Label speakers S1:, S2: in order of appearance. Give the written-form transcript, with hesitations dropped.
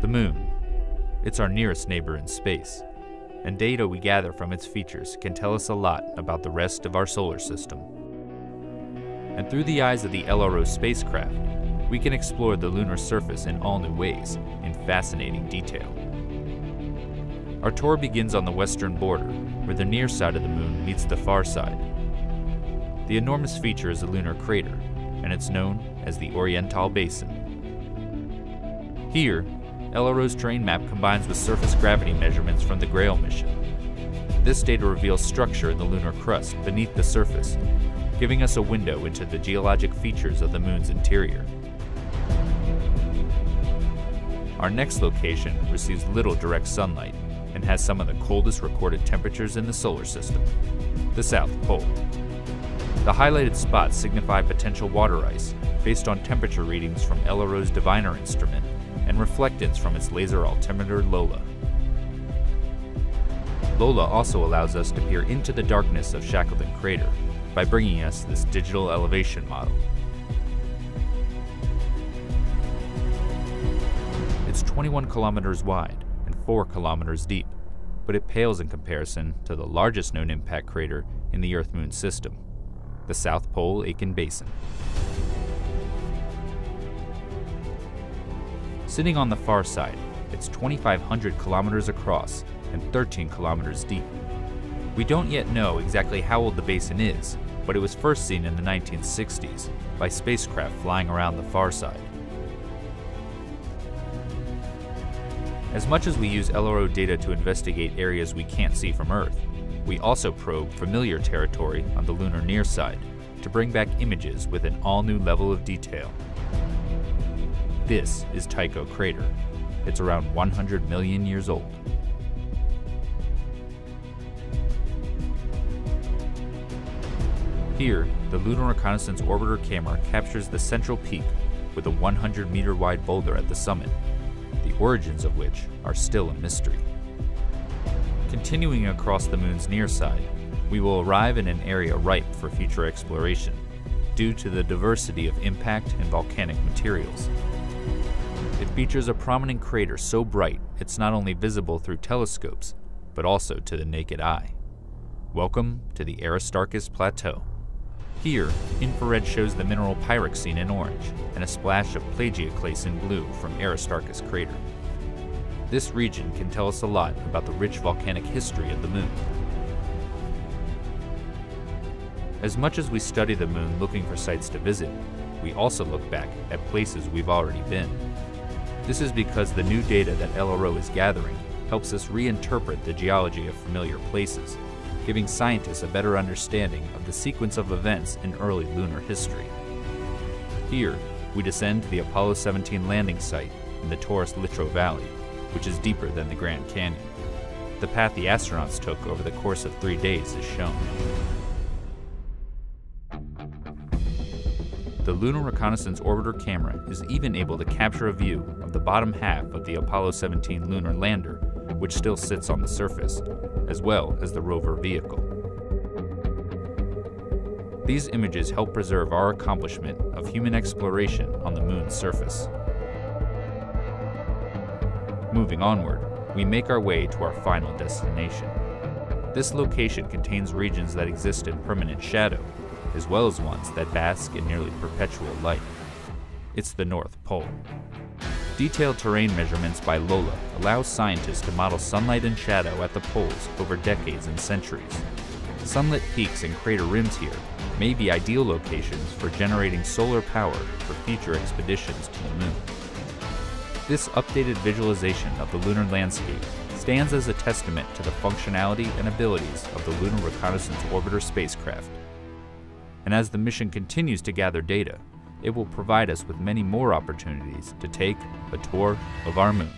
S1: The Moon. It's our nearest neighbor in space, and data we gather from its features can tell us a lot about the rest of our solar system. And through the eyes of the LRO spacecraft, we can explore the lunar surface in all new ways, in fascinating detail. Our tour begins on the western border, where the near side of the Moon meets the far side. The enormous feature is a lunar crater, and it's known as the Oriental Basin. Here, LRO's terrain map combines with surface gravity measurements from the Grail mission. This data reveals structure in the lunar crust beneath the surface, giving us a window into the geologic features of the Moon's interior. Our next location receives little direct sunlight and has some of the coldest recorded temperatures in the solar system, the South Pole. The highlighted spots signify potential water ice based on temperature readings from LRO's Diviner instrument and reflectance from its laser altimeter LOLA. LOLA also allows us to peer into the darkness of Shackleton Crater by bringing us this digital elevation model. It's 21 kilometers wide and 4 kilometers deep, but it pales in comparison to the largest known impact crater in the Earth-Moon system, the South Pole Aitken Basin. Sitting on the far side, it's 2,500 kilometers across and 13 kilometers deep. We don't yet know exactly how old the basin is, but it was first seen in the 1960s by spacecraft flying around the far side. As much as we use LRO data to investigate areas we can't see from Earth, we also probe familiar territory on the lunar near side to bring back images with an all-new level of detail. This is Tycho Crater. It's around 100 million years old. Here, the Lunar Reconnaissance Orbiter camera captures the central peak with a 100-meter wide boulder at the summit, the origins of which are still a mystery. Continuing across the Moon's near side, we will arrive in an area ripe for future exploration due to the diversity of impact and volcanic materials. It features a prominent crater so bright it's not only visible through telescopes, but also to the naked eye. Welcome to the Aristarchus Plateau. Here, infrared shows the mineral pyroxene in orange and a splash of plagioclase in blue from Aristarchus Crater. This region can tell us a lot about the rich volcanic history of the Moon. As much as we study the Moon looking for sites to visit, we also look back at places we've already been. This is because the new data that LRO is gathering helps us reinterpret the geology of familiar places, giving scientists a better understanding of the sequence of events in early lunar history. Here, we descend to the Apollo 17 landing site in the Taurus-Littrow Valley, which is deeper than the Grand Canyon. The path the astronauts took over the course of 3 days is shown. The Lunar Reconnaissance Orbiter camera is even able to capture a view of the bottom half of the Apollo 17 lunar lander, which still sits on the surface, as well as the rover vehicle. These images help preserve our accomplishment of human exploration on the Moon's surface. Moving onward, we make our way to our final destination. This location contains regions that exist in permanent shadow, as well as ones that bask in nearly perpetual light. It's the North Pole. Detailed terrain measurements by LOLA allow scientists to model sunlight and shadow at the poles over decades and centuries. Sunlit peaks and crater rims here may be ideal locations for generating solar power for future expeditions to the Moon. This updated visualization of the lunar landscape stands as a testament to the functionality and abilities of the Lunar Reconnaissance Orbiter spacecraft. And as the mission continues to gather data, it will provide us with many more opportunities to take a tour of our Moon.